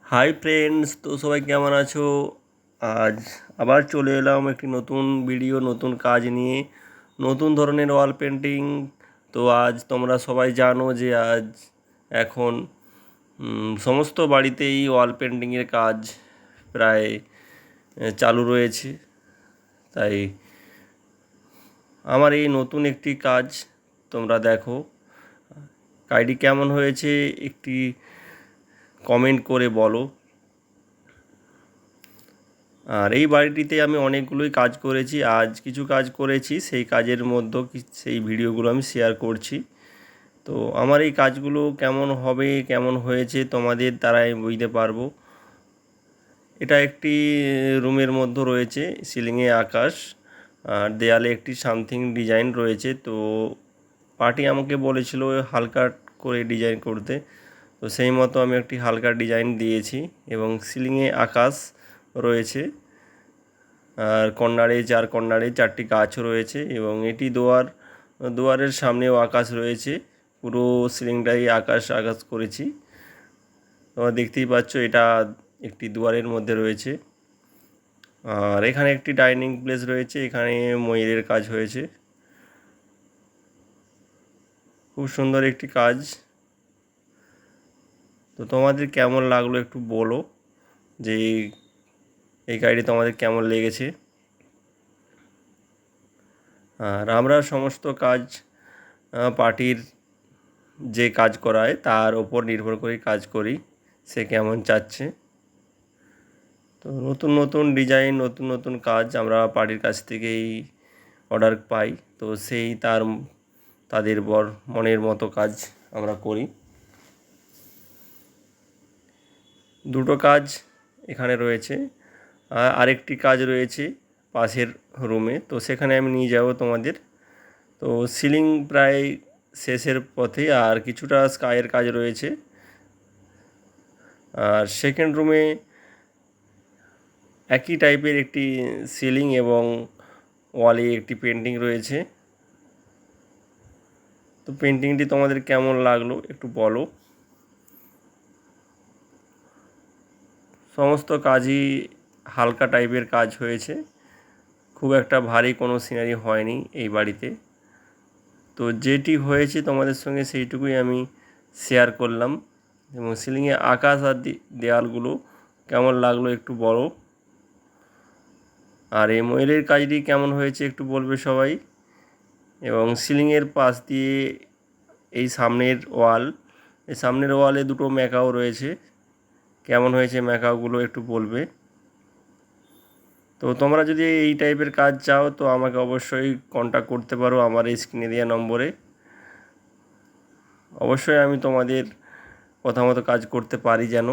Hi friends, তো সবাই কেমন আছো? আজ আবার চলে এলাম একটি নতুন ভিডিও, নতুন কাজ নিয়ে, নতুন ধরনের ওয়াল পেন্টিং। তো আজ তোমরা সবাই জানো যে আজ এখন সমস্ত বাড়িতেই ওয়াল পেন্টিংয়ের কাজ প্রায় চালু রয়েছে। তাই আমার এই নতুন একটি কাজ তোমরা দেখো, কাজটি কেমন হয়েছে একটি কমেন্ট করে বলো। আর এই বাড়িটিতে আমি অনেকগুলোই কাজ করেছি, আজ কিছু কাজ করেছি, সেই কাজের মধ্যে সেই ভিডিওগুলো আমি শেয়ার করছি। তো আমার এই কাজগুলো কেমন হবে, কেমন হয়েছে তোমাদের দ্বারাই বুঝতে পারবো। এটা একটি রুমের মধ্যে রয়েছে, সিলিংয়ে আকাশ আর দেয়ালে একটি সামথিং ডিজাইন রয়েছে। তো পার্টি আমাকে বলেছিল হালকা করে ডিজাইন করতে, তো সেই মতো আমি একটি হালকা ডিজাইন দিয়েছি এবং সিলিংয়ে আকাশ রয়েছে। আর চার কর্নারে চারটি গাছ রয়েছে এবং এটি দুয়ারের সামনেও আকাশ রয়েছে। পুরো সিলিংটাই আকাশ করেছি। তোমরা দেখতেই পাচ্ছ এটা একটি দুয়ারের মধ্যে রয়েছে। আর এখানে একটি ডাইনিং প্লেস রয়েছে, এখানে ময়ূরের কাজ হয়েছে। খুব সুন্দর একটি কাজ। তো তোমাদের কেমন লাগলো একটু বলো যে এই কাজটি তোমাদের কেমন লেগেছে। আর আমরা সমস্ত কাজ পার্টির যে কাজ করায় তার ওপর নির্ভর করে কাজ করি, সে কেমন চাচ্ছে। তো নতুন নতুন ডিজাইন, নতুন নতুন কাজ আমরা পার্টির কাছ থেকেই অর্ডার পাই। তো সেই তাদের মনের মতো কাজ আমরা করি। দুটো কাজ এখানে রয়েছে, আরেকটি কাজ রয়েছে পাশের রুমে, তো সেখানে আমি নিয়ে যাব তোমাদের। তো সিলিং প্রায় শেষের পথে, আর কিছুটা স্কাইয়ের কাজ রয়েছে। আর সেকেন্ড রুমে একই টাইপের একটি সিলিং এবং ওয়ালে একটি পেন্টিং রয়েছে। তো পেন্টিংটি তোমাদের কেমন লাগলো একটু বলো। সমস্ত কাজই হালকা টাইপের কাজ হয়েছে, খুব একটা ভারী কোনো সিনারি হয়নি এই বাড়িতে। তো যেটি হয়েছে তোমাদের সঙ্গে সেইটুকুই আমি শেয়ার করলাম। এবং সিলিংয়ে আকাশ আর দেয়ালগুলো কেমন লাগলো একটু বলো। আর এই ময়ূরের কাজটি কেমন হয়েছে একটু বলবে সবাই। এবং সিলিংয়ের পাশ দিয়ে এই সামনের ওয়ালে দুটো ম্যাকাও রয়েছে, কেমন হয়েছে ম্যাকাওগুলো একটু বলবে। তো তোমরা যদি এই টাইপের কাজ চাও তো আমাকে অবশ্যই কন্ট্যাক্ট করতে পারো আমার এই স্ক্রিনে দেওয়া নম্বরে। অবশ্যই আমি তোমাদের কথা মতো কাজ করতে পারি যেন।